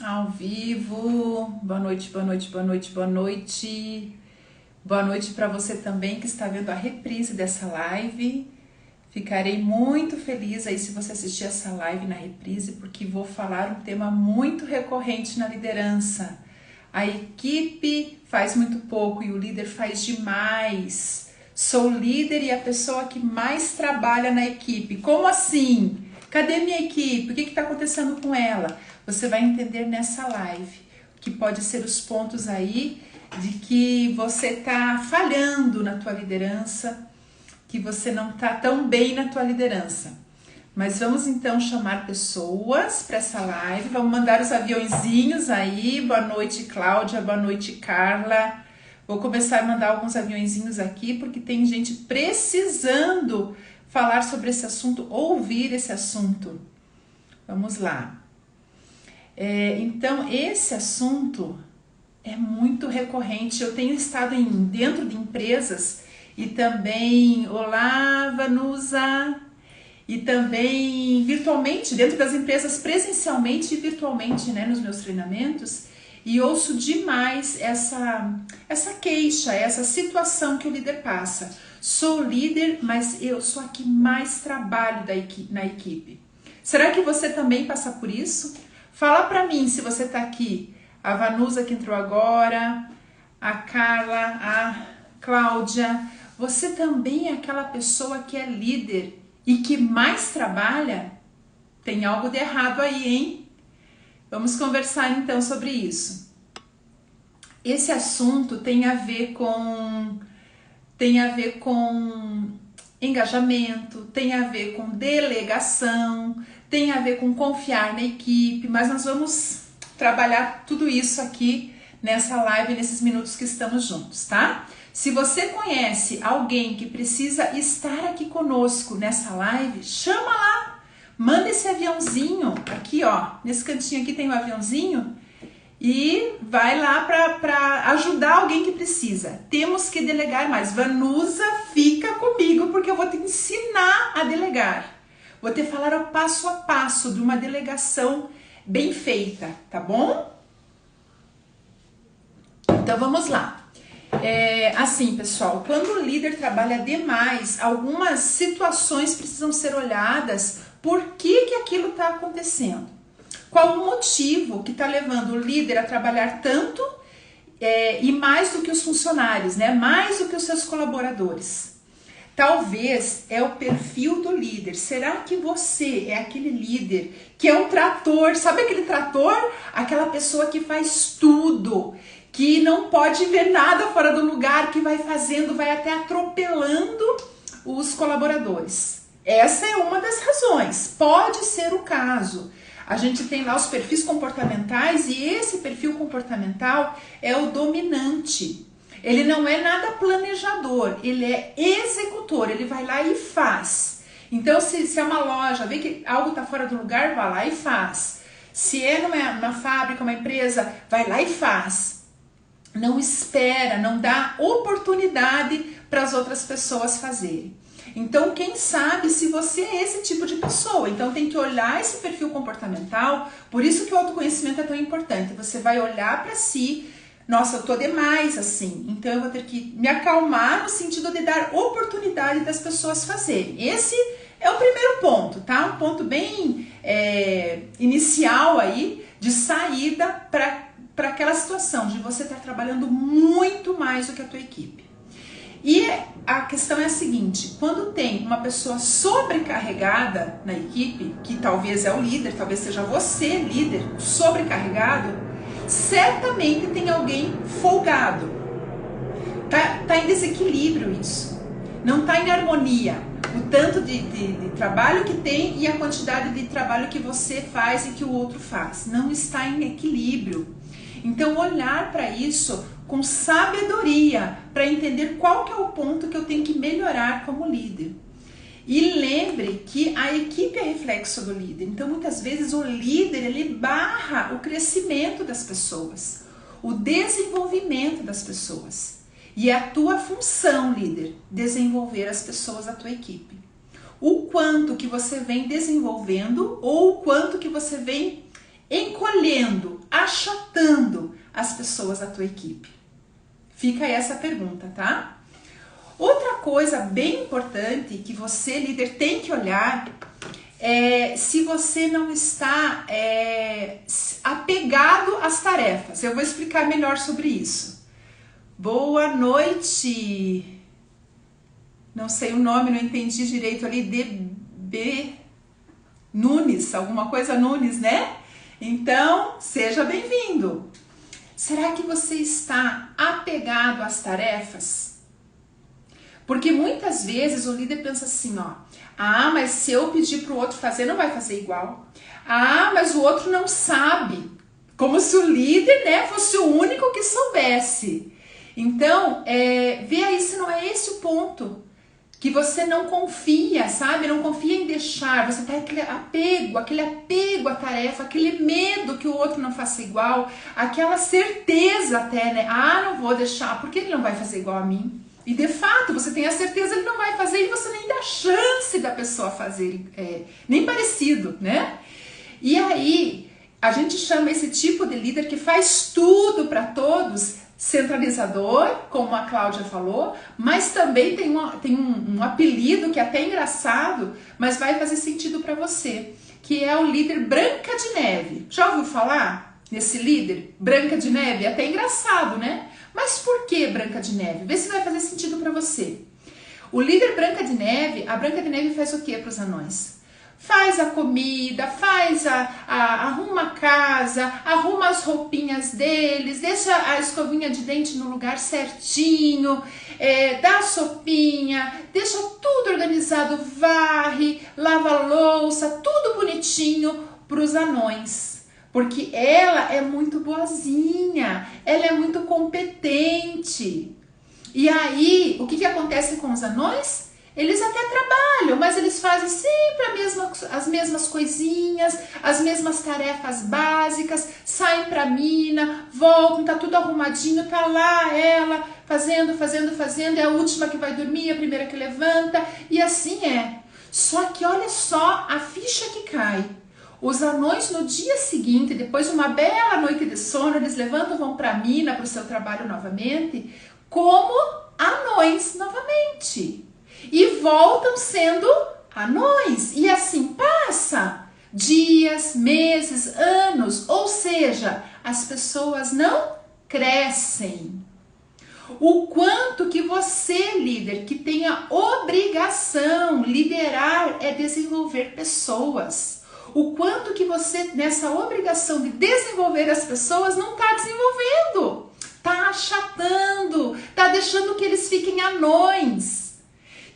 Ao vivo, boa noite, boa noite, boa noite, boa noite. Boa noite para você também que está vendo a reprise dessa live. Ficarei muito feliz aí se você assistir essa live na reprise, porque vou falar um tema muito recorrente na liderança. A equipe faz muito pouco e o líder faz demais. Sou líder e a pessoa que mais trabalha na equipe. Como assim? Cadê minha equipe? O que está acontecendo com ela? Você vai entender nessa live, que pode ser os pontos aí de que você está falhando na tua liderança, que você não está tão bem na tua liderança. Mas vamos então chamar pessoas para essa live, vamos mandar os aviãozinhos aí. Boa noite, Cláudia, boa noite, Carla. Vou começar a mandar alguns aviãozinhos aqui, porque tem gente precisando falar sobre esse assunto, ouvir esse assunto. Vamos lá. Então, esse assunto é muito recorrente. Eu tenho estado dentro de empresas e também, olá, Vanusa, e também virtualmente, dentro das empresas, presencialmente e virtualmente, né, nos meus treinamentos, e ouço demais essa queixa, essa situação que o líder passa. Sou líder, mas eu sou a que mais trabalho na equipe. Será que você também passa por isso? Fala pra mim se você tá aqui. A Vanusa que entrou agora, a Carla, a Cláudia. Você também é aquela pessoa que é líder e que mais trabalha? Tem algo de errado aí, hein? Vamos conversar então sobre isso. Esse assunto tem a ver com engajamento, tem a ver com delegação, tem a ver com confiar na equipe, mas nós vamos trabalhar tudo isso aqui nessa live, nesses minutos que estamos juntos, tá? Se você conhece alguém que precisa estar aqui conosco nessa live, chama lá, manda esse aviãozinho, aqui ó, nesse cantinho aqui tem um aviãozinho, e vai lá para ajudar alguém que precisa. Temos que delegar mais. Vanusa, fica comigo porque eu vou te ensinar a delegar. Vou te falar o passo a passo de uma delegação bem feita, tá bom? Então vamos lá. Assim, pessoal, quando o líder trabalha demais, algumas situações precisam ser olhadas. Por que aquilo está acontecendo? Qual o motivo que está levando o líder a trabalhar tanto e mais do que os funcionários, né? Mais do que os seus colaboradores? Talvez é o perfil do líder. Será que você é aquele líder que é um trator? Sabe aquele trator? Aquela pessoa que faz tudo, que não pode ver nada fora do lugar, que vai fazendo, vai até atropelando os colaboradores. Essa é uma das razões. Pode ser o caso. A gente tem lá os perfis comportamentais e esse perfil comportamental é o dominante. Ele não é nada planejador, ele é executor, ele vai lá e faz. Então, se é uma loja, vê que algo está fora do lugar, vai lá e faz. Se é numa fábrica, uma empresa, vai lá e faz. Não espera, não dá oportunidade para as outras pessoas fazerem. Então, quem sabe se você é esse tipo de pessoa? Então, tem que olhar esse perfil comportamental. Por isso que o autoconhecimento é tão importante. Você vai olhar para si. Nossa, eu tô demais assim. Então, eu vou ter que me acalmar no sentido de dar oportunidade das pessoas fazerem. Esse é o primeiro ponto, tá? Um ponto bem inicial aí de saída para aquela situação de você estar trabalhando muito mais do que a tua equipe. E a questão é a seguinte, quando tem uma pessoa sobrecarregada na equipe, que talvez é o líder, talvez seja você líder, sobrecarregado, certamente tem alguém folgado. Tá em desequilíbrio isso. Não tá em harmonia. O tanto de trabalho que tem e a quantidade de trabalho que você faz e que o outro faz. Não está em equilíbrio. Então, olhar para isso com sabedoria, para entender qual que é o ponto que eu tenho que melhorar como líder. E lembre que a equipe é reflexo do líder. Então, muitas vezes o líder, ele barra o crescimento das pessoas, o desenvolvimento das pessoas. E é a tua função, líder, desenvolver as pessoas da tua equipe. O quanto que você vem desenvolvendo ou o quanto que você vem encolhendo achatando as pessoas da tua equipe? Fica aí essa pergunta, tá? Outra coisa bem importante que você, líder, tem que olhar é se você não está apegado às tarefas. Eu vou explicar melhor sobre isso. Boa noite. Não sei o nome, não entendi direito ali. DB Nunes, alguma coisa Nunes, né? Então, seja bem-vindo. Será que você está apegado às tarefas? Porque muitas vezes o líder pensa assim, ó, ah, mas se eu pedir para o outro fazer, não vai fazer igual. Ah, mas o outro não sabe. Como se o líder, né, fosse o único que soubesse. Então, vê aí se não é esse o ponto. Que você não confia, sabe? Não confia em deixar. Você tem aquele apego à tarefa, aquele medo que o outro não faça igual, aquela certeza até, né? Ah, não vou deixar, porque ele não vai fazer igual a mim. E de fato, você tem a certeza que ele não vai fazer e você nem dá chance da pessoa fazer, nem parecido, né? E aí, a gente chama esse tipo de líder que faz tudo para todos, centralizador, como a Cláudia falou, mas também tem um apelido que é até engraçado, mas vai fazer sentido para você, que é o líder Branca de Neve. Já ouviu falar nesse líder Branca de Neve? É até engraçado, né? Mas por que Branca de Neve? Vê se vai fazer sentido para você. O líder Branca de Neve, a Branca de Neve faz o que para os anões? Faz a comida, arruma a casa, arruma as roupinhas deles, deixa a escovinha de dente no lugar certinho, dá a sopinha, deixa tudo organizado, varre, lava a louça, tudo bonitinho para os anões. Porque ela é muito boazinha, ela é muito competente. E aí, o que acontece com os anões? Eles até trabalham, mas eles fazem sempre as mesmas coisinhas, as mesmas tarefas básicas, saem pra mina, voltam, tá tudo arrumadinho, tá lá ela fazendo, é a última que vai dormir, a primeira que levanta, e assim é. Só que olha só a ficha que cai. Os anões no dia seguinte, depois de uma bela noite de sono, eles levantam, vão pra mina, pro seu trabalho novamente, como anões novamente. E voltam sendo anões. E assim passa dias, meses, anos. Ou seja, as pessoas não crescem. O quanto que você, líder, que tem a obrigação, liderar é desenvolver pessoas. O quanto que você, nessa obrigação de desenvolver as pessoas, não está desenvolvendo. Está achatando, está deixando que eles fiquem anões.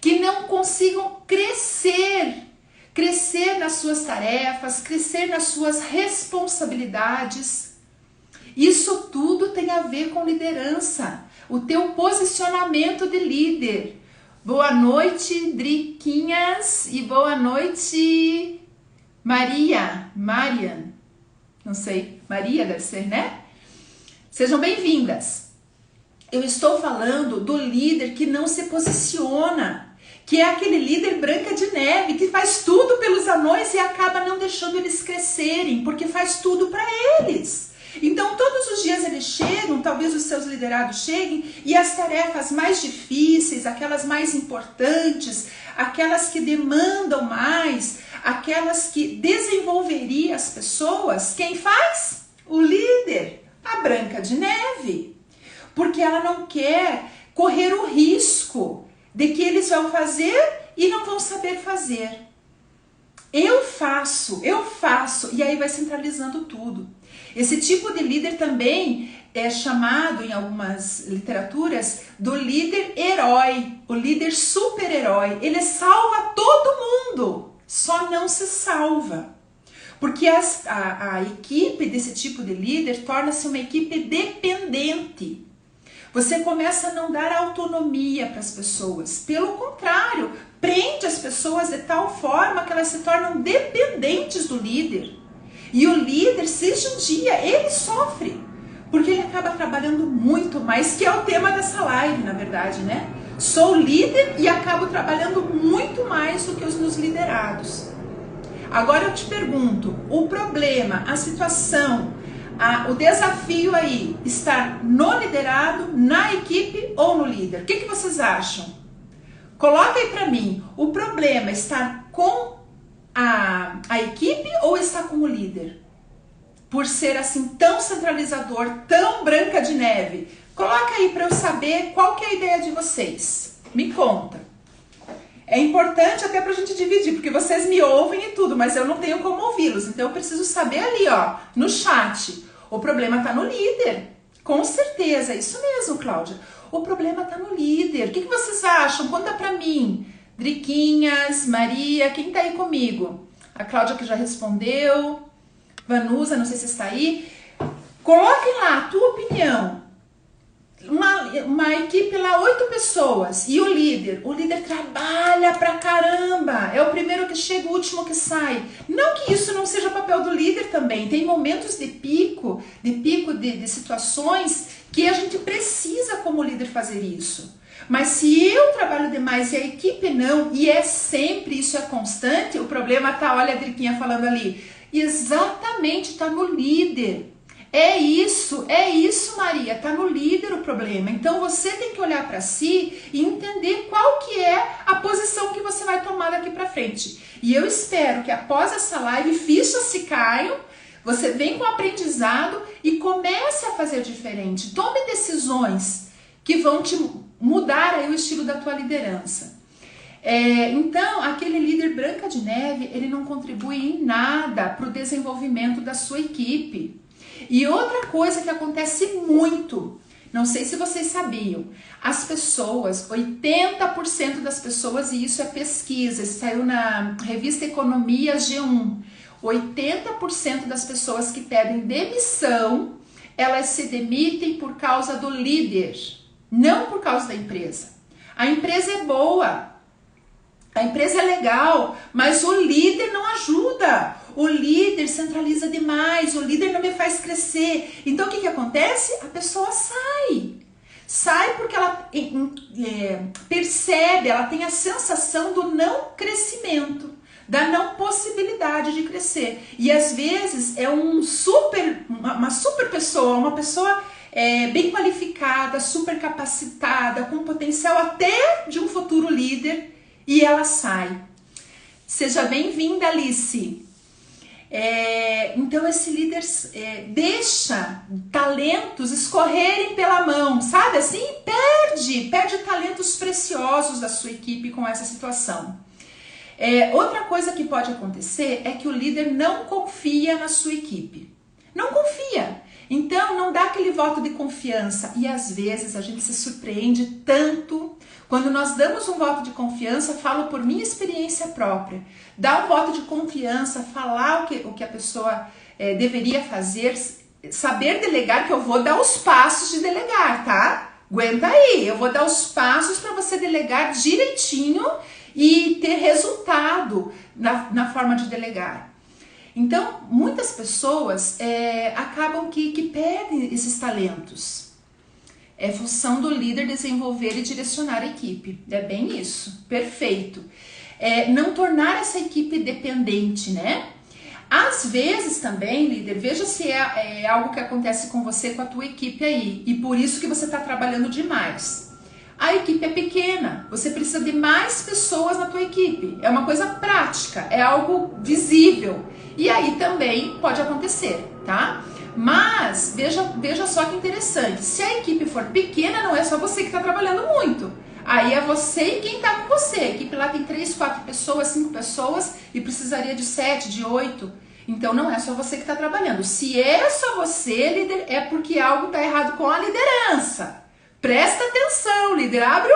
Que não consigam crescer nas suas tarefas, crescer nas suas responsabilidades. Isso tudo tem a ver com liderança, o teu posicionamento de líder. Boa noite, Driquinhas, e boa noite, Marian, não sei, Maria deve ser, né? Sejam bem-vindas. Eu estou falando do líder que não se posiciona, que é aquele líder Branca de Neve, que faz tudo pelos anões e acaba não deixando eles crescerem, porque faz tudo para eles. Então todos os dias eles chegam, talvez os seus liderados cheguem, e as tarefas mais difíceis, aquelas mais importantes, aquelas que demandam mais, aquelas que desenvolveriam as pessoas, quem faz? O líder, a Branca de Neve. Porque ela não quer correr o risco de que eles vão fazer e não vão saber fazer. Eu faço, e aí vai centralizando tudo. Esse tipo de líder também é chamado em algumas literaturas do líder herói, o líder super-herói. Ele salva todo mundo, só não se salva. Porque a equipe desse tipo de líder torna-se uma equipe dependente. Você começa a não dar autonomia para as pessoas. Pelo contrário, prende as pessoas de tal forma que elas se tornam dependentes do líder. E o líder, seja um dia, ele sofre. Porque ele acaba trabalhando muito mais, que é o tema dessa live, na verdade, né? Sou líder e acabo trabalhando muito mais do que os meus liderados. Agora eu te pergunto, o problema, a situação, O desafio aí está no liderado, na equipe ou no líder? O que vocês acham? Coloca aí para mim, o problema está com a equipe ou está com o líder? Por ser assim tão centralizador, tão branca de neve. Coloca aí para eu saber qual que é a ideia de vocês. Me conta. É importante até pra gente dividir, porque vocês me ouvem e tudo, mas eu não tenho como ouvi-los. Então eu preciso saber ali, ó, no chat. O problema tá no líder. Com certeza, isso mesmo, Cláudia. O problema tá no líder. O que vocês acham? Conta pra mim. Driquinhas, Maria, quem tá aí comigo? A Cláudia que já respondeu. Vanusa, não sei se está aí. Coloquem lá a tua opinião. Uma equipe lá, 8 pessoas. E o líder trabalha pra caramba. É o primeiro que chega, o último que sai. Não que isso não seja papel do líder também. Tem momentos de pico de situações que a gente precisa como líder fazer isso. Mas se eu trabalho demais e a equipe não, e é sempre, isso é constante, o problema tá, olha a Driquinha falando ali, exatamente, tá no líder. É isso, Maria, tá no líder o problema. Então você tem que olhar para si e entender qual que é a posição que você vai tomar daqui para frente. E eu espero que após essa live fichas se caiam, você venha com aprendizado e comece a fazer diferente. Tome decisões que vão te mudar aí o estilo da tua liderança. Então, aquele líder branca de neve, ele não contribui em nada para o desenvolvimento da sua equipe. E outra coisa que acontece muito, não sei se vocês sabiam, as pessoas, 80% das pessoas, e isso é pesquisa, isso saiu na revista Economia G1, 80% das pessoas que pedem demissão, elas se demitem por causa do líder, não por causa da empresa. A empresa é boa, a empresa é legal, mas o líder não ajuda. O líder centraliza demais, o líder não me faz crescer. Então o que acontece? A pessoa sai. Sai porque ela percebe, ela tem a sensação do não crescimento, da não possibilidade de crescer. E às vezes é uma super pessoa, uma pessoa bem qualificada, super capacitada, com potencial até de um futuro líder, e ela sai. Seja bem-vinda, Alice. Então esse líder deixa talentos escorrerem pela mão, sabe assim? Perde talentos preciosos da sua equipe com essa situação. Outra coisa que pode acontecer é que o líder não confia na sua equipe. Não confia. Então não dá aquele voto de confiança. E às vezes a gente se surpreende tanto. Quando nós damos um voto de confiança, falo por minha experiência própria. Dar um voto de confiança, falar o que a pessoa deveria fazer, saber delegar, que eu vou dar os passos de delegar, tá? Aguenta aí, eu vou dar os passos para você delegar direitinho e ter resultado na forma de delegar. Então, muitas pessoas acabam que perdem esses talentos. É função do líder desenvolver e direcionar a equipe. É bem isso. Perfeito. Não tornar essa equipe dependente, né? Às vezes também, líder, veja se é algo que acontece com você, com a tua equipe aí. E por isso que você está trabalhando demais. A equipe é pequena. Você precisa de mais pessoas na tua equipe. É uma coisa prática. É algo visível. E aí também pode acontecer, tá? Mas, veja só que interessante, se a equipe for pequena, não é só você que está trabalhando muito. Aí é você e quem está com você. A equipe lá tem 3, 4 pessoas, 5 pessoas e precisaria de 7, de 8. Então não é só você que está trabalhando. Se é só você, líder, é porque algo está errado com a liderança. Presta atenção, líder, abre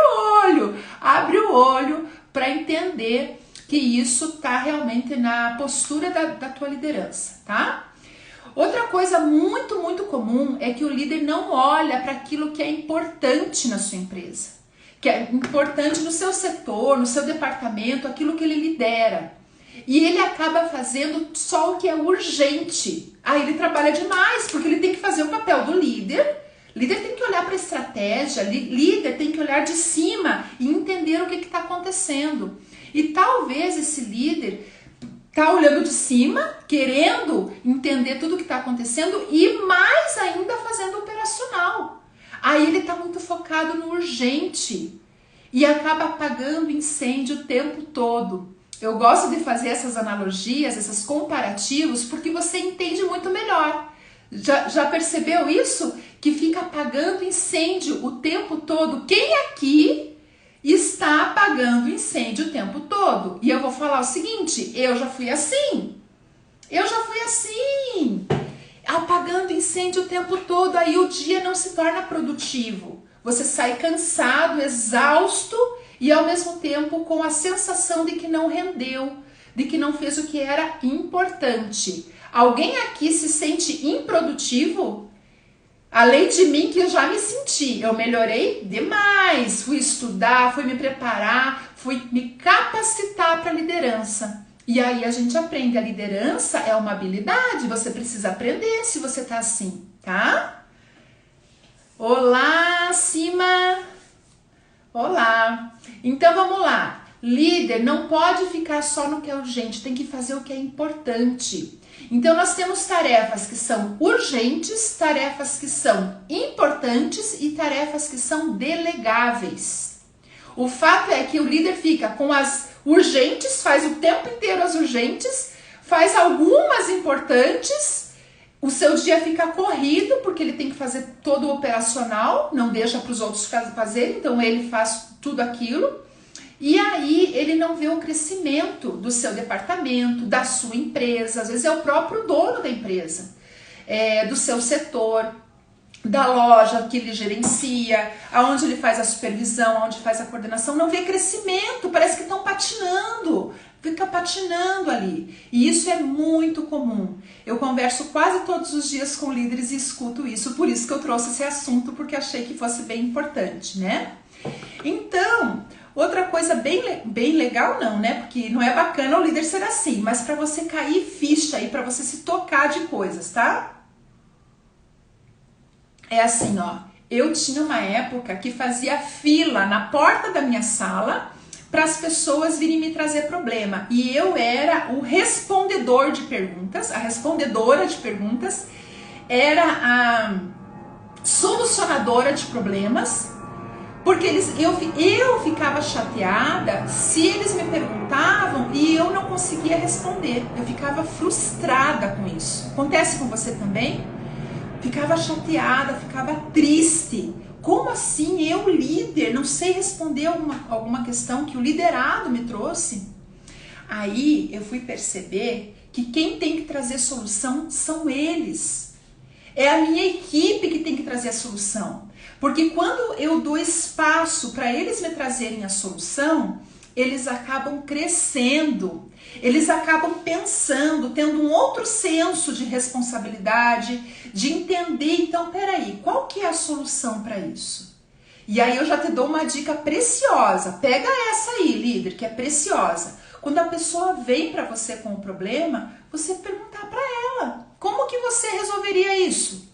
o olho para entender que isso está realmente na postura da tua liderança, tá? Outra coisa muito, muito comum é que o líder não olha para aquilo que é importante na sua empresa, que é importante no seu setor, no seu departamento, aquilo que ele lidera. E ele acaba fazendo só o que é urgente. Aí ele trabalha demais, porque ele tem que fazer o papel do líder. Líder tem que olhar para a estratégia, líder tem que olhar de cima e entender o que está acontecendo. E talvez esse líder tá olhando de cima, querendo entender tudo o que está acontecendo e mais ainda fazendo operacional. Aí ele tá muito focado no urgente e acaba apagando incêndio o tempo todo. Eu gosto de fazer essas analogias, esses comparativos, porque você entende muito melhor. Já percebeu isso? Que fica apagando incêndio o tempo todo. Quem aqui está apagando incêndio o tempo todo? E eu vou falar o seguinte, eu já fui assim. Apagando incêndio o tempo todo, aí o dia não se torna produtivo. Você sai cansado, exausto e ao mesmo tempo com a sensação de que não rendeu, de que não fez o que era importante. Alguém aqui se sente improdutivo? Além de mim, que eu já me senti, eu melhorei demais, fui estudar, fui me preparar, fui me capacitar para a liderança. E aí a gente aprende, a liderança é uma habilidade, você precisa aprender se você tá assim, tá? Olá, Cima! Olá! Então vamos lá, líder não pode ficar só no que é urgente, tem que fazer o que é importante. Então nós temos tarefas que são urgentes, tarefas que são importantes e tarefas que são delegáveis. O fato é que o líder fica com as urgentes, faz o tempo inteiro as urgentes, faz algumas importantes, o seu dia fica corrido porque ele tem que fazer todo o operacional, não deixa para os outros fazerem, então ele faz tudo aquilo. E aí ele não vê o crescimento do seu departamento, da sua empresa, às vezes é o próprio dono da empresa, do seu setor, da loja que ele gerencia, aonde ele faz a supervisão, aonde faz a coordenação, não vê crescimento, parece que estão patinando, fica patinando ali. E isso é muito comum. Eu converso quase todos os dias com líderes e escuto isso, por isso que eu trouxe esse assunto, porque achei que fosse bem importante, né? Então, outra coisa bem legal não, né? Porque não é bacana o líder ser assim, mas para você cair ficha aí, para você se tocar de coisas, tá? É assim, ó, eu tinha uma época que fazia fila na porta da minha sala para as pessoas virem me trazer problema. E eu era o respondedor de perguntas, a respondedora de perguntas, era a solucionadora de problemas, porque eu ficava chateada se eles me perguntavam e eu não conseguia responder. Eu ficava frustrada com isso. Acontece com você também? Ficava chateada, ficava triste. Como assim eu, líder, não sei responder alguma questão que o liderado me trouxe? Aí eu fui perceber que quem tem que trazer solução são eles. É a minha equipe que tem que trazer a solução. Porque quando eu dou espaço para eles me trazerem a solução, eles acabam crescendo, eles acabam pensando, tendo um outro senso de responsabilidade, de entender, então, peraí, qual que é a solução para isso? E aí eu já te dou uma dica preciosa, pega essa aí, líder, que é preciosa. Quando a pessoa vem para você com o problema, você perguntar para ela, como que você resolveria isso?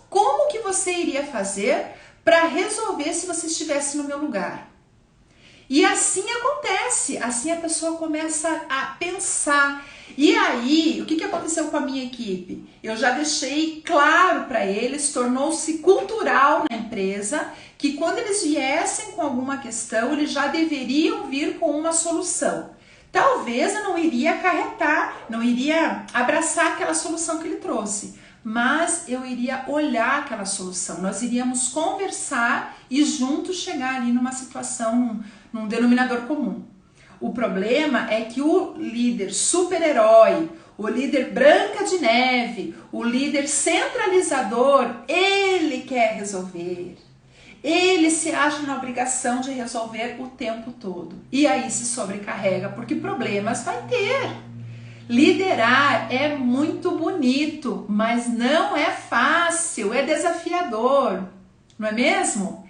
Como que você iria fazer para resolver se você estivesse no meu lugar? E assim acontece, assim a pessoa começa a pensar. E aí, o que aconteceu com a minha equipe? Eu já deixei claro para eles, tornou-se cultural na empresa, que quando eles viessem com alguma questão, eles já deveriam vir com uma solução. Talvez eu não iria acarretar, não iria abraçar aquela solução que ele trouxe, mas eu iria olhar aquela solução, nós iríamos conversar e juntos chegar ali numa situação, num denominador comum. O problema é que o líder super-herói, o líder Branca de Neve, o líder centralizador, ele quer resolver. Ele se acha na obrigação de resolver o tempo todo. E aí se sobrecarrega, porque problemas vai ter. Liderar é muito bonito, mas não é fácil, é desafiador, não é mesmo?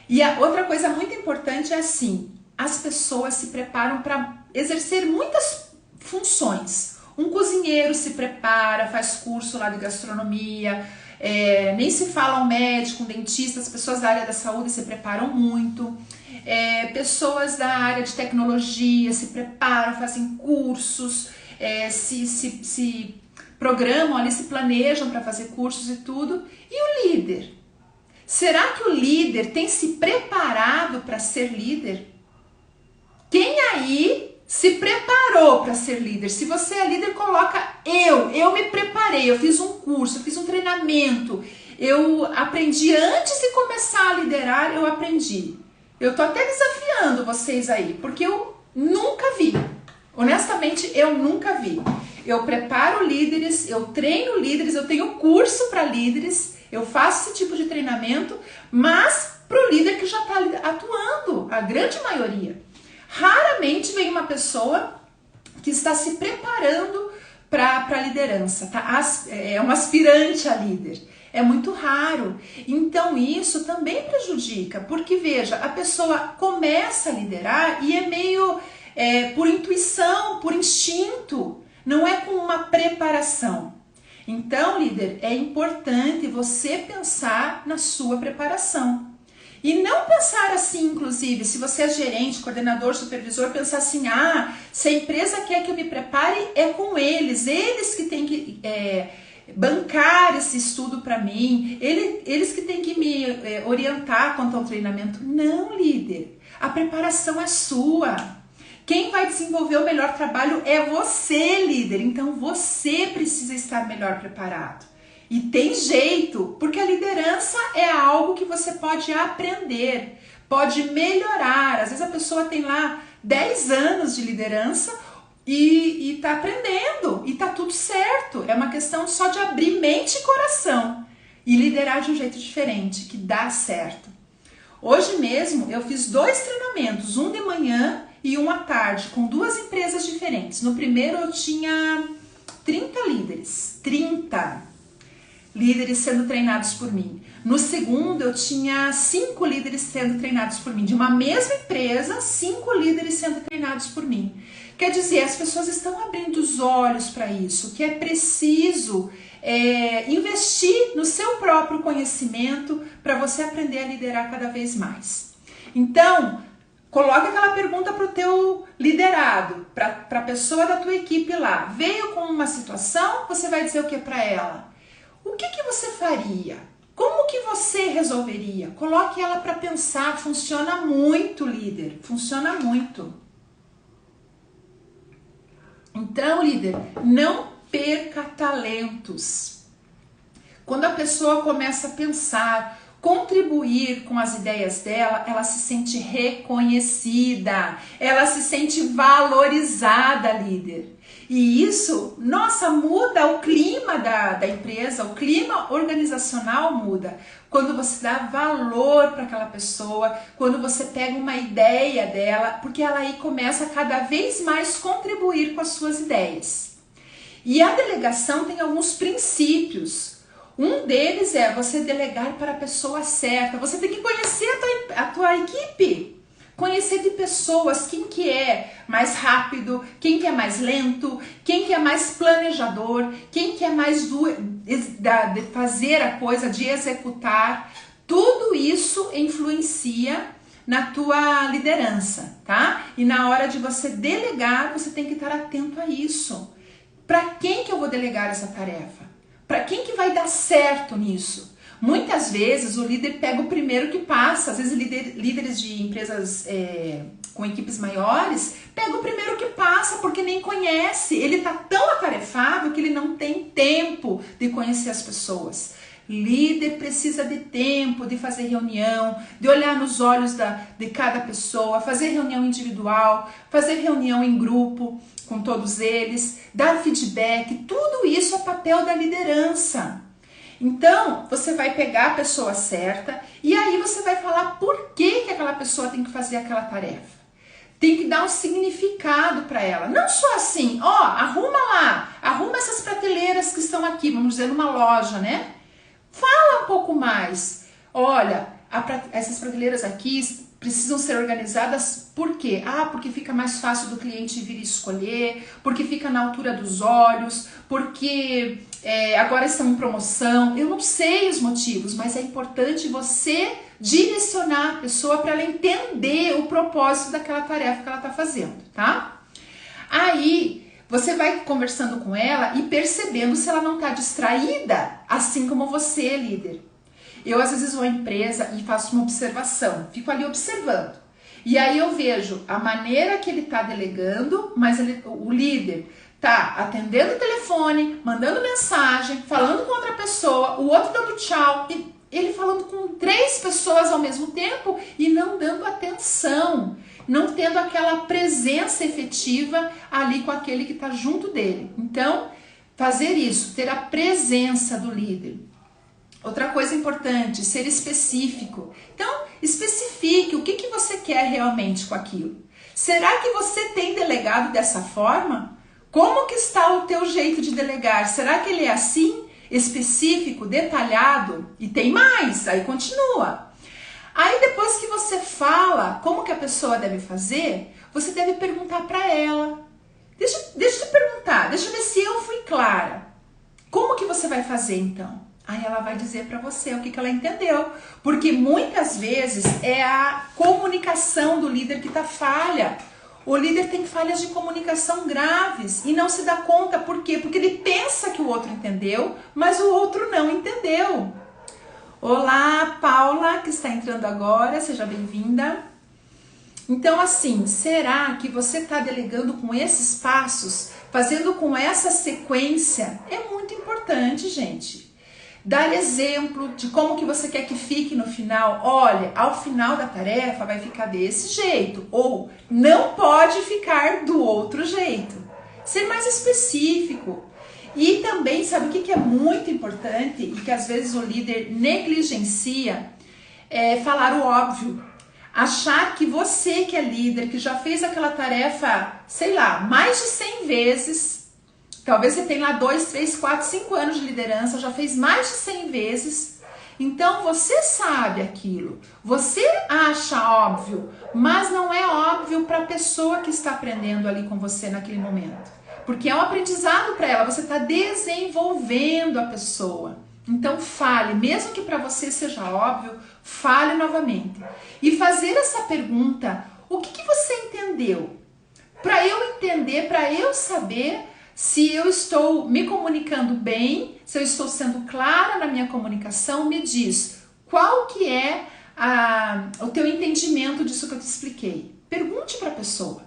E a outra coisa muito importante é assim, as pessoas se preparam para exercer muitas funções. Um cozinheiro se prepara, faz curso lá de gastronomia, nem se fala um médico, um dentista, as pessoas da área da saúde se preparam muito. Pessoas da área de tecnologia se preparam, fazem cursos. se programam ali, se planejam para fazer cursos e tudo. E o líder? Será que o líder tem se preparado para ser líder? Quem aí se preparou para ser líder? Se você é líder, coloca eu me preparei, eu fiz um curso, eu fiz um treinamento, eu aprendi antes de começar a liderar, eu aprendi. Eu tô até desafiando vocês aí, porque eu nunca vi. Honestamente, eu nunca vi. Eu preparo líderes, eu treino líderes, eu tenho curso para líderes, eu faço esse tipo de treinamento, mas pro líder que já está atuando, a grande maioria. Raramente vem uma pessoa que está se preparando para a liderança, tá? É um aspirante a líder. É muito raro. Então isso também prejudica, porque veja, a pessoa começa a liderar e é meio por intuição, por instinto, não é com uma preparação. Então, líder, é importante você pensar na sua preparação. E não pensar assim, inclusive, se você é gerente, coordenador, supervisor, pensar assim, se a empresa quer que eu me prepare, é com eles que têm que bancar esse estudo para mim, eles que têm que me orientar quanto ao treinamento. Não, líder, a preparação é sua. Quem vai desenvolver o melhor trabalho é você, líder, então você precisa estar melhor preparado. E tem jeito, porque a liderança é algo que você pode aprender, pode melhorar. Às vezes a pessoa tem lá 10 anos de liderança e está aprendendo, e está tudo certo. É uma questão só de abrir mente e coração e liderar de um jeito diferente, que dá certo. Hoje mesmo eu fiz 2 treinamentos, um de manhã e um à tarde, com 2 empresas diferentes. No primeiro eu tinha 30 líderes, 30 líderes sendo treinados por mim. No segundo, eu tinha 5 líderes sendo treinados por mim. De uma mesma empresa, 5 líderes sendo treinados por mim. Quer dizer, as pessoas estão abrindo os olhos para isso, que é preciso investir no seu próprio conhecimento para você aprender a liderar cada vez mais. Então, coloque aquela pergunta para o teu liderado, para a pessoa da tua equipe lá. Veio com uma situação, você vai dizer o que para ela? O que você faria? Como que você resolveria? Coloque ela para pensar, funciona muito, líder, funciona muito. Então, líder, não perca talentos. Quando a pessoa começa a pensar, contribuir com as ideias dela, ela se sente reconhecida, ela se sente valorizada, líder. E isso, nossa, muda o clima da empresa, o clima organizacional muda. Quando você dá valor para aquela pessoa, quando você pega uma ideia dela, porque ela aí começa a cada vez mais contribuir com as suas ideias. E a delegação tem alguns princípios. Um deles é você delegar para a pessoa certa. Você tem que conhecer a tua equipe. Conhecer de pessoas, quem que é mais rápido, quem que é mais lento, quem que é mais planejador, quem que é mais de fazer a coisa, de executar. Tudo isso influencia na tua liderança, tá? E na hora de você delegar, você tem que estar atento a isso. Para quem que eu vou delegar essa tarefa? Para quem que vai dar certo nisso? Muitas vezes o líder pega o primeiro que passa, às vezes líderes de empresas com equipes maiores, pega o primeiro que passa porque nem conhece, ele está tão atarefado que ele não tem tempo de conhecer as pessoas. Líder precisa de tempo, de fazer reunião, de olhar nos olhos de cada pessoa, fazer reunião individual, fazer reunião em grupo com todos eles, dar feedback, tudo isso é papel da liderança. Então, você vai pegar a pessoa certa e aí você vai falar por que aquela pessoa tem que fazer aquela tarefa. Tem que dar um significado para ela. Não só assim, arruma lá, arruma essas prateleiras que estão aqui, vamos dizer, numa loja, né? Fala um pouco mais. Olha, essas prateleiras aqui precisam ser organizadas por quê? Porque fica mais fácil do cliente vir escolher, porque fica na altura dos olhos, porque agora estão em promoção. Eu não sei os motivos, mas é importante você direcionar a pessoa para ela entender o propósito daquela tarefa que ela está fazendo, tá? Aí Você vai conversando com ela e percebendo se ela não está distraída, assim como você, líder. Eu às vezes vou à empresa e faço uma observação, fico ali observando. E aí eu vejo a maneira que ele está delegando, mas o líder tá atendendo o telefone, mandando mensagem, falando com outra pessoa, o outro dando tchau, e ele falando com 3 pessoas ao mesmo tempo e não dando atenção, não tendo aquela presença efetiva ali com aquele que está junto dele. Então, fazer isso, ter a presença do líder. Outra coisa importante, ser específico. Então, especifique o que você quer realmente com aquilo. Será que você tem delegado dessa forma? Como que está o teu jeito de delegar? Será que ele é assim? Específico, detalhado? E tem mais, aí continua. Aí depois que você fala como que a pessoa deve fazer, você deve perguntar para ela. Deixa eu te perguntar, deixa eu ver se eu fui clara. Como que você vai fazer então? Aí ela vai dizer para você o que ela entendeu. Porque muitas vezes é a comunicação do líder que está falha. O líder tem falhas de comunicação graves e não se dá conta. Por quê? Porque ele pensa que o outro entendeu, mas o outro não entendeu. Olá, Paula, que está entrando agora, seja bem-vinda. Então, assim, será que você está delegando com esses passos, fazendo com essa sequência? É muito importante, gente. Dar exemplo de como que você quer que fique no final. Olha, ao final da tarefa vai ficar desse jeito. Ou não pode ficar do outro jeito. Ser mais específico. E também, sabe o que é muito importante e que às vezes o líder negligencia? É falar o óbvio. Achar que você que é líder, que já fez aquela tarefa, sei lá, mais de 100 vezes... Talvez você tenha lá 2, 3, 4, 5 anos de liderança, já fez mais de 100 vezes. Então você sabe aquilo. Você acha óbvio, mas não é óbvio para a pessoa que está aprendendo ali com você naquele momento. Porque é um aprendizado para ela, você está desenvolvendo a pessoa. Então fale, mesmo que para você seja óbvio, fale novamente. E fazer essa pergunta, o que você entendeu? Para eu entender, para eu saber... Se eu estou me comunicando bem, se eu estou sendo clara na minha comunicação, me diz qual que é o teu entendimento disso que eu te expliquei. Pergunte para a pessoa.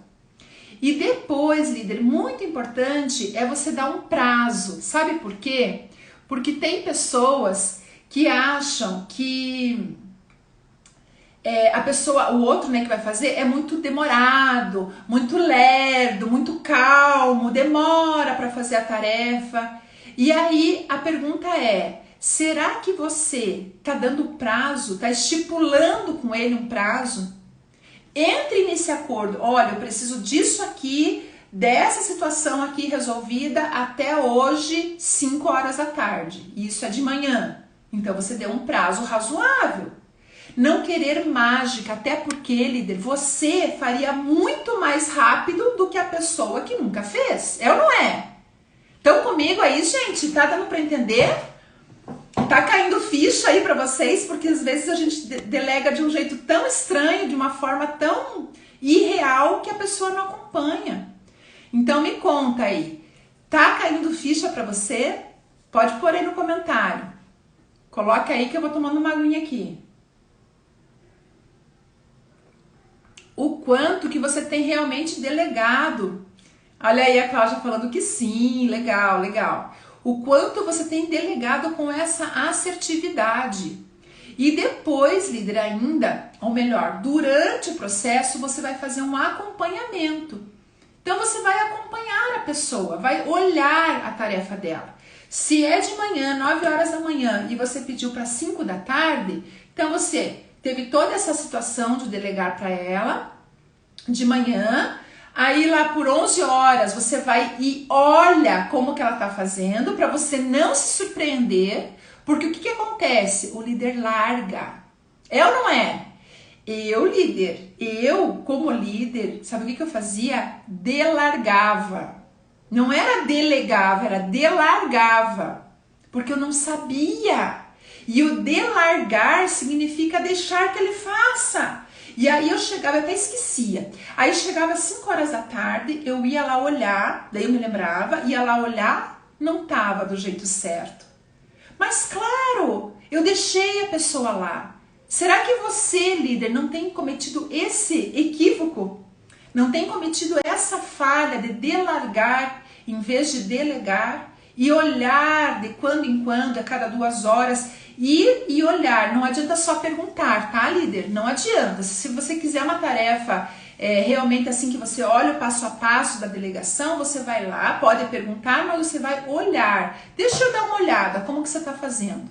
E depois, líder, muito importante é você dar um prazo. Sabe por quê? Porque tem pessoas que acham que... o outro, né, que vai fazer é muito demorado, muito lerdo, muito calmo, demora para fazer a tarefa. E aí a pergunta é, será que você tá dando prazo, tá estipulando com ele um prazo? Entre nesse acordo, olha, eu preciso disso aqui, dessa situação aqui resolvida até hoje, 5 horas da tarde. Isso é de manhã. Então você deu um prazo razoável. Não querer mágica, até porque, líder, você faria muito mais rápido do que a pessoa que nunca fez. É ou não é? Então comigo aí, gente, tá dando para entender? Tá caindo ficha aí para vocês? Porque às vezes a gente delega de um jeito tão estranho, de uma forma tão irreal que a pessoa não acompanha. Então me conta aí, tá caindo ficha para você? Pode pôr aí no comentário. Coloca aí que eu vou tomando uma aguinha aqui. O quanto que você tem realmente delegado. Olha aí a Cláudia falando que sim, legal, legal. O quanto você tem delegado com essa assertividade. E depois, líder, ainda, ou melhor, durante o processo, você vai fazer um acompanhamento. Então você vai acompanhar a pessoa, vai olhar a tarefa dela. Se é de manhã, 9 horas da manhã, e você pediu para 5 da tarde, então você... teve toda essa situação de delegar para ela de manhã, aí lá por 11 horas você vai e olha como que ela tá fazendo para você não se surpreender, porque o que acontece? O líder larga. É ou não é? Eu como líder, sabe o que eu fazia? Delargava. Não era delegava, era delargava, porque eu não sabia. E o delargar significa deixar que ele faça. E aí eu chegava, eu até esquecia. Aí chegava às 5 horas da tarde, eu ia lá olhar, daí eu me lembrava, ia lá olhar, não tava do jeito certo. Mas claro, eu deixei a pessoa lá. Será que você, líder, não tem cometido esse equívoco? Não tem cometido essa falha de delargar em vez de delegar? E olhar de quando em quando, a cada 2 horas, ir e olhar. Não adianta só perguntar, tá, líder? Não adianta. Se você quiser uma tarefa realmente assim que você olha o passo a passo da delegação, você vai lá, pode perguntar, mas você vai olhar. Deixa eu dar uma olhada, como que você está fazendo?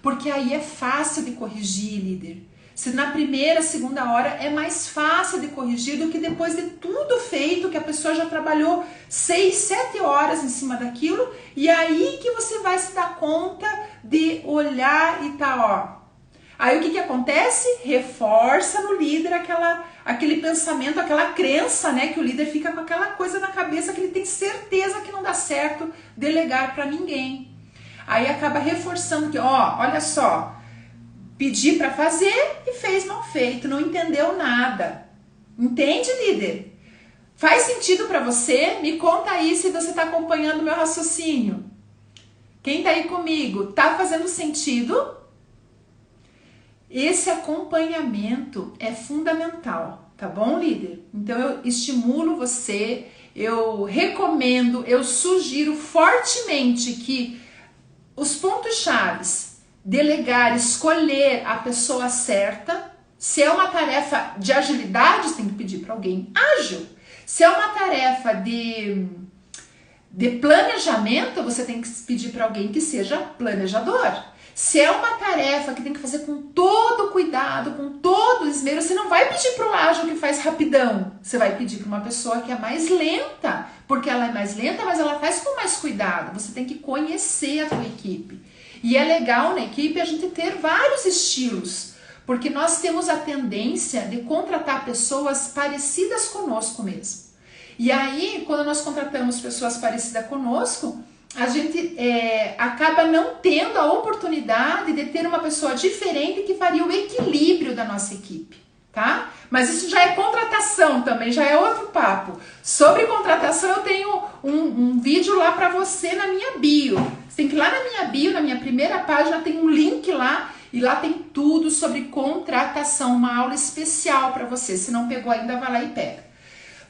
Porque aí é fácil de corrigir, líder. Se na primeira, segunda hora é mais fácil de corrigir do que depois de tudo feito, que a pessoa já trabalhou 6, 7 horas em cima daquilo, e aí que você vai se dar conta de olhar e tá, ó. Aí o que acontece? Reforça no líder aquele pensamento, aquela crença, né? Que o líder fica com aquela coisa na cabeça que ele tem certeza que não dá certo delegar para ninguém. Aí acaba reforçando que, ó, olha só, pedi para fazer e fez mal feito, não entendeu nada. Entende, líder? Faz sentido para você? Me conta aí se você está acompanhando o meu raciocínio. Quem tá aí comigo? Tá fazendo sentido? Esse acompanhamento é fundamental, tá bom, líder? Então eu estimulo você, eu recomendo, eu sugiro fortemente que os pontos chaves, delegar, escolher a pessoa certa. Se é uma tarefa de agilidade, você tem que pedir para alguém ágil. Se é uma tarefa de planejamento, você tem que pedir para alguém que seja planejador. Se é uma tarefa que tem que fazer com todo cuidado, com todo esmero, você não vai pedir para o ágil que faz rapidão. Você vai pedir para uma pessoa que é mais lenta, porque ela é mais lenta, mas ela faz com mais cuidado. Você tem que conhecer a tua equipe. E é legal na equipe a gente ter vários estilos, porque nós temos a tendência de contratar pessoas parecidas conosco mesmo. E aí, quando nós contratamos pessoas parecidas conosco, a gente acaba não tendo a oportunidade de ter uma pessoa diferente que faria o equilíbrio da nossa equipe, tá? Mas isso já é contratação também, já é outro papo. Sobre contratação eu tenho um vídeo lá para você na minha bio. Você tem que ir lá na minha bio, na minha primeira página, tem um link lá e lá tem tudo sobre contratação, uma aula especial para você. Se não pegou ainda, vai lá e pega.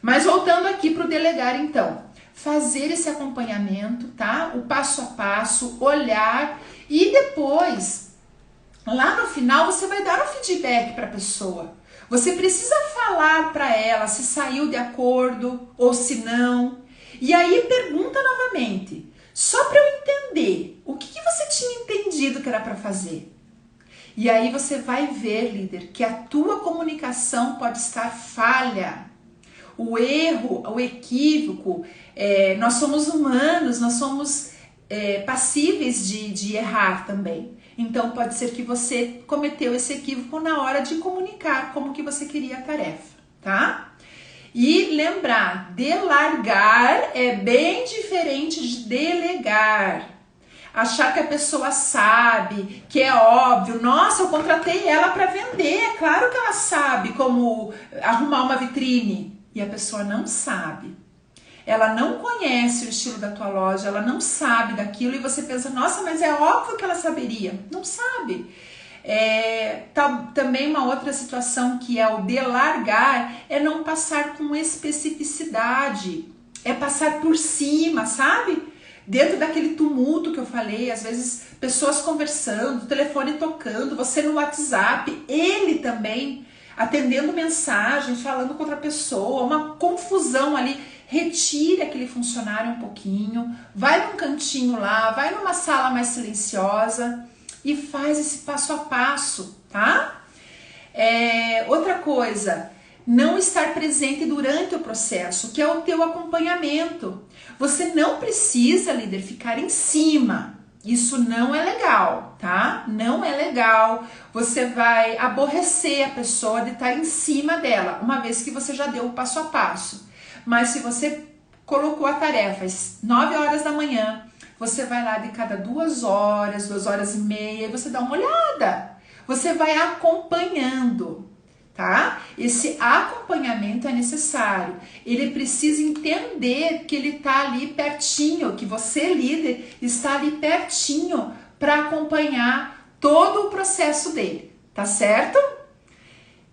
Mas voltando aqui para o delegar então. Fazer esse acompanhamento, tá? O passo a passo, olhar e depois, lá no final, você vai dar um feedback para a pessoa. Você precisa falar para ela se saiu de acordo ou se não. E aí pergunta novamente, só para eu entender, o que você tinha entendido que era para fazer? E aí você vai ver, líder, que a tua comunicação pode estar falha. O erro, o equívoco, nós somos humanos, nós somos passíveis de errar também. Então pode ser que você cometeu esse equívoco na hora de comunicar como que você queria a tarefa, tá? E lembrar, delargar é bem diferente de delegar. Achar que a pessoa sabe, que é óbvio, nossa, eu contratei ela para vender, é claro que ela sabe como arrumar uma vitrine. E a pessoa não sabe, ela não conhece o estilo da tua loja, ela não sabe daquilo e você pensa, nossa, mas é óbvio que ela saberia. Não sabe. Também uma outra situação que é o delargar é não passar com especificidade, é passar por cima, sabe? Dentro daquele tumulto que eu falei, às vezes pessoas conversando, o telefone tocando, você no WhatsApp, ele também atendendo mensagens, falando com outra pessoa, uma confusão ali. Retire aquele funcionário um pouquinho, vai num cantinho lá, vai numa sala mais silenciosa e faz esse passo a passo, tá? Outra coisa, não estar presente durante o processo, que é o teu acompanhamento. Você não precisa, líder, ficar em cima. Isso não é legal, tá? Não é legal. Você vai aborrecer a pessoa de estar em cima dela, uma vez que você já deu o passo a passo. Mas se você colocou a tarefa às 9 horas da manhã, você vai lá de cada 2 horas, 2 horas e meia, e você dá uma olhada. Você vai acompanhando, tá? Esse acompanhamento é necessário. Ele precisa entender que ele tá ali pertinho, que você, líder, está ali pertinho para acompanhar todo o processo dele, tá certo?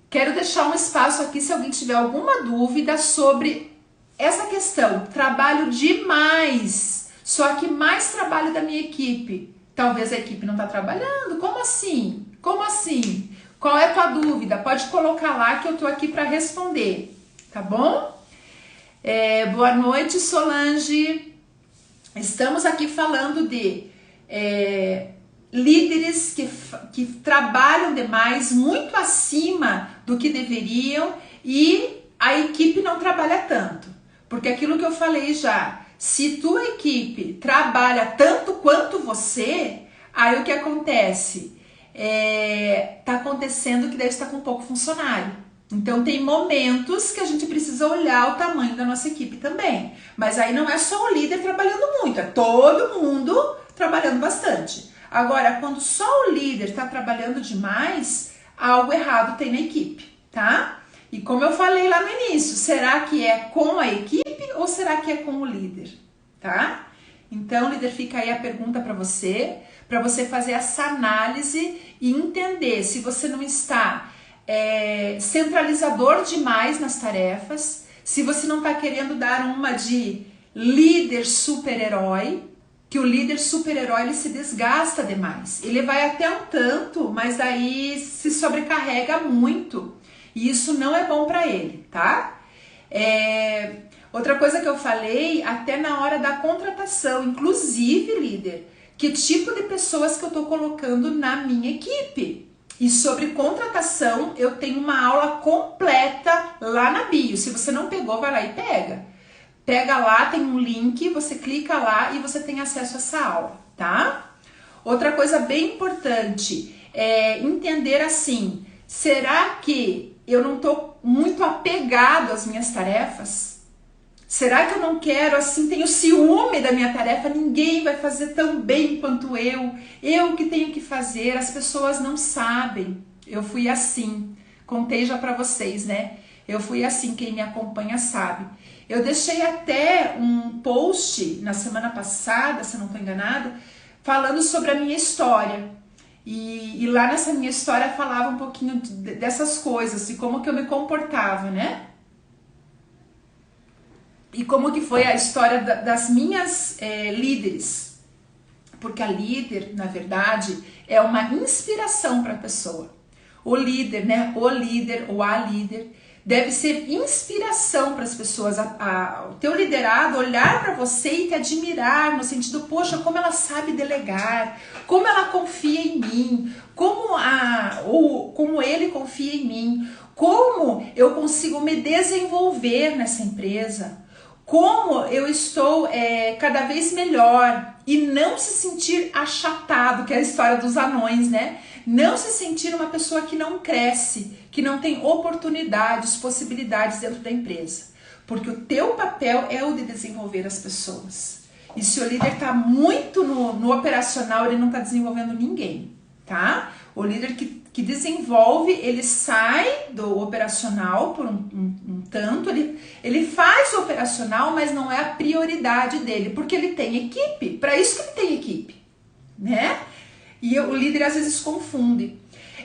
Quero deixar um espaço aqui se alguém tiver alguma dúvida sobre essa questão. Trabalho demais, só que mais trabalho da minha equipe. Talvez a equipe não está trabalhando. Como assim? Como assim? Qual é a tua dúvida? Pode colocar lá que eu estou aqui para responder, tá bom? Boa noite, Solange. Estamos aqui falando de líderes que trabalham demais, muito acima do que deveriam, e a equipe não trabalha tanto. Porque aquilo que eu falei já, se tua equipe trabalha tanto quanto você, aí o que acontece? Tá acontecendo que deve estar com pouco funcionário. Então tem momentos que a gente precisa olhar o tamanho da nossa equipe também. Mas aí não é só o líder trabalhando muito, é todo mundo trabalhando bastante. Agora, quando só o líder está trabalhando demais, algo errado tem na equipe, tá? E como eu falei lá no início, será que é com a equipe ou será que é com o líder, tá? Então, líder, fica aí a pergunta para você fazer essa análise e entender se você não está centralizador demais nas tarefas, se você não está querendo dar uma de líder super-herói, que o líder super-herói ele se desgasta demais. Ele vai até um tanto, mas aí se sobrecarrega muito. E isso não é bom para ele, tá? Outra coisa que eu falei, até na hora da contratação, inclusive, líder, que tipo de pessoas que eu tô colocando na minha equipe. E sobre contratação, eu tenho uma aula completa lá na bio. Se você não pegou, vai lá e pega. Pega lá, tem um link, você clica lá e você tem acesso a essa aula, tá? Outra coisa bem importante é entender assim, será que eu não tô muito apegado às minhas tarefas? Será que eu não quero, assim, tenho ciúme da minha tarefa, ninguém vai fazer tão bem quanto eu que tenho que fazer, as pessoas não sabem. Eu fui assim, contei já pra vocês, né? Eu fui assim, quem me acompanha sabe. Eu deixei até um post na semana passada, se eu não estou enganada, falando sobre a minha história. E lá nessa minha história falava um pouquinho dessas coisas, de como que eu me comportava, né? E como que foi a história das minhas líderes. Porque a líder, na verdade, é uma inspiração para a pessoa. O líder, né? O líder ou a líder deve ser inspiração para as pessoas, o teu liderado olhar para você e te admirar no sentido, poxa, como ela sabe delegar, como ela confia em mim, como ele confia em mim, como eu consigo me desenvolver nessa empresa, como eu estou cada vez melhor e não se sentir achatado, que é a história dos anões, né? Não se sentir uma pessoa que não cresce, que não tem oportunidades, possibilidades dentro da empresa. Porque o teu papel é o de desenvolver as pessoas. E se o líder está muito no operacional, ele não está desenvolvendo ninguém, tá? O líder que desenvolve, ele sai do operacional por um tanto, ele faz o operacional, mas não é a prioridade dele, porque ele tem equipe, para isso que ele tem equipe, né? E o líder às vezes confunde.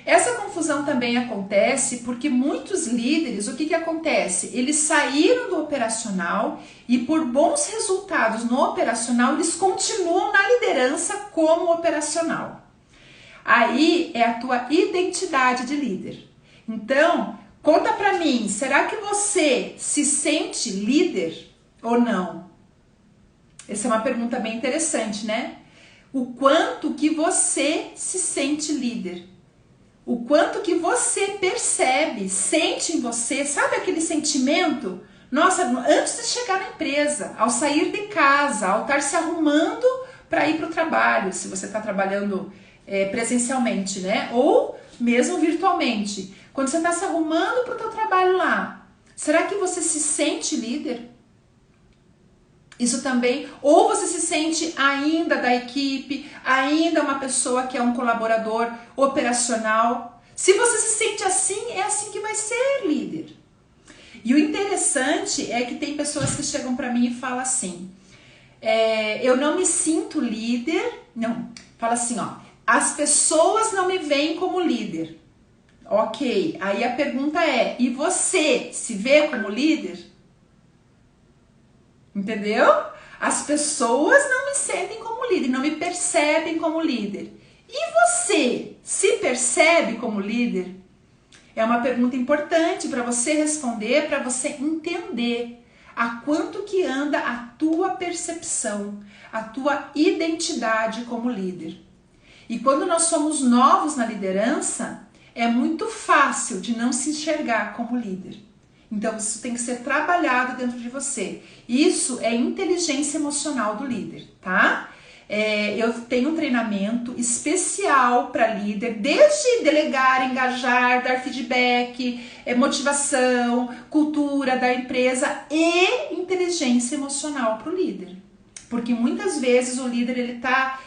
Essa confusão também acontece porque muitos líderes, o que acontece? Eles saíram do operacional e por bons resultados no operacional, eles continuam na liderança como operacional. Aí é a tua identidade de líder. Então, conta pra mim, será que você se sente líder ou não? Essa é uma pergunta bem interessante, né? O quanto que você se sente líder. O quanto que você percebe, sente em você, sabe aquele sentimento? Nossa, antes de chegar na empresa, ao sair de casa, ao estar se arrumando para ir para o trabalho, se você está trabalhando presencialmente, né? Ou mesmo virtualmente. Quando você está se arrumando para o teu trabalho lá, será que você se sente líder? Isso também, ou você se sente ainda da equipe, ainda uma pessoa que é um colaborador operacional. Se você se sente assim, é assim que vai vai ser líder. E o interessante é que tem pessoas que chegam para mim e falam assim, eu não me sinto líder, não, fala assim, ó, as pessoas não me veem como líder. Ok, aí a pergunta é, e você se vê como líder? Entendeu? As pessoas não me sentem como líder, não me percebem como líder. E você se percebe como líder? É uma pergunta importante para você responder, para você entender a quanto que anda a tua percepção, a tua identidade como líder. E quando nós somos novos na liderança, é muito fácil de não se enxergar como líder. Então isso tem que ser trabalhado dentro de você. Isso é inteligência emocional do líder, tá? Eu tenho um treinamento especial para líder, desde delegar, engajar, dar feedback, motivação, cultura da empresa e inteligência emocional para o líder. Porque muitas vezes o líder ele tá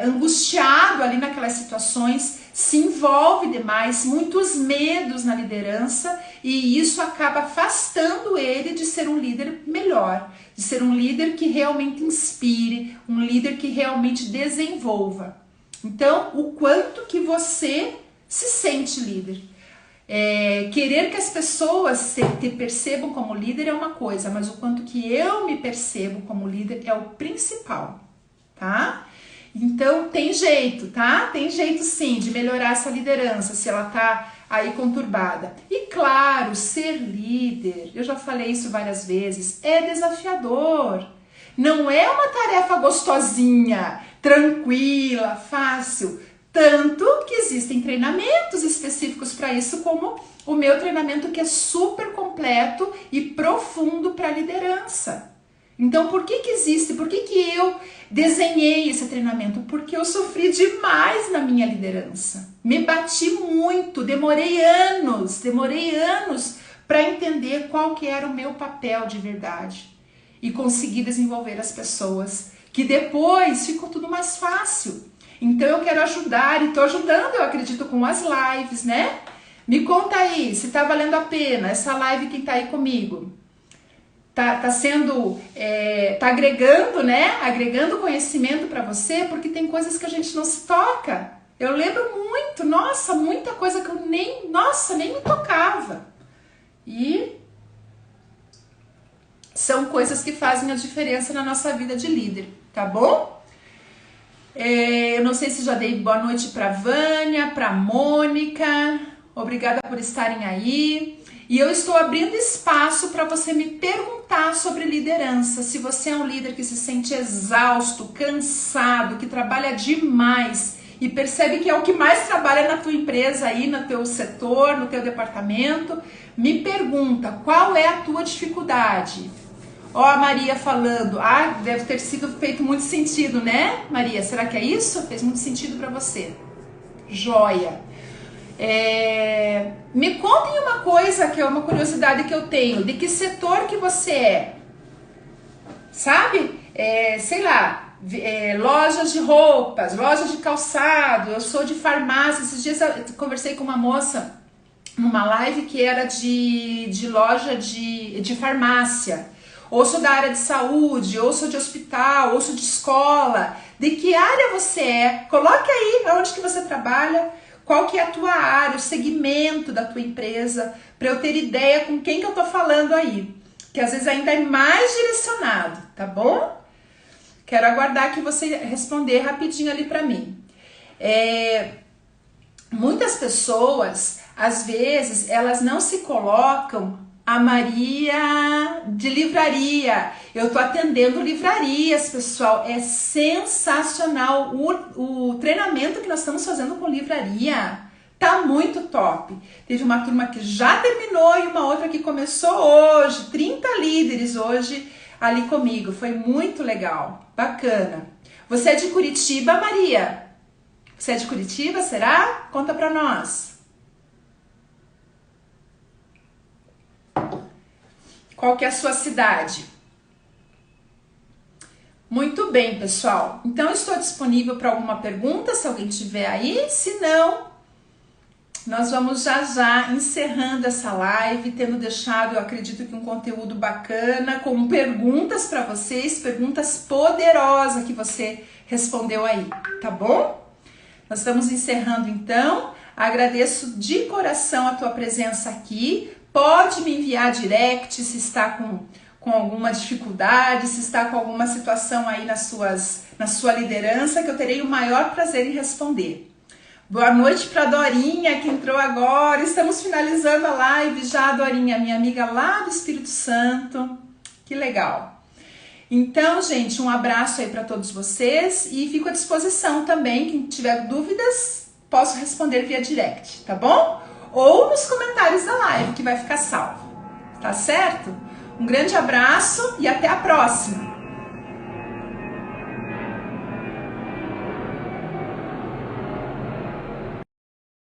angustiado ali naquelas situações, se envolve demais, muitos medos na liderança e isso acaba afastando ele de ser um líder melhor, de ser um líder que realmente inspire, um líder que realmente desenvolva. Então, o quanto que você se sente líder. Querer que as pessoas te percebam como líder é uma coisa, mas o quanto que eu me percebo como líder é o principal, tá? Então tem jeito, tá? Tem jeito sim de melhorar essa liderança se ela tá aí conturbada. E claro, ser líder, eu já falei isso várias vezes, é desafiador. Não é uma tarefa gostosinha, tranquila, fácil. Tanto que existem treinamentos específicos para isso, como o meu treinamento que é super completo e profundo para liderança. Então, por que existe? Por que eu desenhei esse treinamento? Porque eu sofri demais na minha liderança. Me bati muito, demorei anos para entender qual que era o meu papel de verdade. E consegui desenvolver as pessoas, que depois ficou tudo mais fácil. Então, eu quero ajudar e estou ajudando, eu acredito, com as lives, né? Me conta aí, se tá valendo a pena essa live, quem tá aí comigo. Tá sendo, tá agregando, né? Agregando conhecimento para você, porque tem coisas que a gente não se toca. Eu lembro muito, nossa, muita coisa que eu nem me tocava. E são coisas que fazem a diferença na nossa vida de líder, tá bom? Eu não sei se já dei boa noite para Vânia, para Mônica. Obrigada por estarem aí. E eu estou abrindo espaço para você me perguntar sobre liderança. Se você é um líder que se sente exausto, cansado, que trabalha demais e percebe que é o que mais trabalha na tua empresa aí, no teu setor, no teu departamento, me pergunta qual é a tua dificuldade. Ó, a Maria falando, deve ter sido feito muito sentido, né, Maria? Será que é isso? Fez muito sentido para você. Joia. Me contem uma coisa que é uma curiosidade que eu tenho. De que setor que você é? Sabe? Sei lá, lojas de roupas, lojas de calçado. Eu sou de farmácia. Esses dias eu conversei com uma moça numa live que era de loja de farmácia. Ou sou da área de saúde, ou sou de hospital, ou sou de escola. De que área você é? Coloque aí onde que você trabalha. Qual que é a tua área, o segmento da tua empresa, para eu ter ideia com quem que eu tô falando aí. Que às vezes ainda é mais direcionado, tá bom? Quero aguardar que você responder rapidinho ali para mim. Muitas pessoas, às vezes, elas não se colocam a Maria de livraria. Eu tô atendendo livrarias, pessoal. É sensacional o treinamento que nós estamos fazendo com livraria. Tá muito top. Teve uma turma que já terminou e uma outra que começou hoje. 30 líderes hoje ali comigo. Foi muito legal. Bacana. Você é de Curitiba, Maria? Você é de Curitiba, será? Conta pra nós. Qual que é a sua cidade? Muito bem, pessoal. Então, eu estou disponível para alguma pergunta, se alguém tiver aí. Se não, Nós vamos já encerrando essa live, tendo deixado, eu acredito que um conteúdo bacana, com perguntas para vocês, perguntas poderosas que você respondeu aí, tá bom? Nós estamos encerrando então, agradeço de coração a tua presença aqui, pode me enviar direct se está com alguma dificuldade, se está com alguma situação aí na sua liderança, que eu terei o maior prazer em responder. Boa noite para a Dorinha, que entrou agora. Estamos finalizando a live já, Dorinha, minha amiga lá do Espírito Santo. Que legal. Então, gente, um abraço aí para todos vocês e fico à disposição também. Quem tiver dúvidas, posso responder via direct, tá bom? Ou nos comentários da live, que vai ficar salvo. Tá certo? Um grande abraço e até a próxima.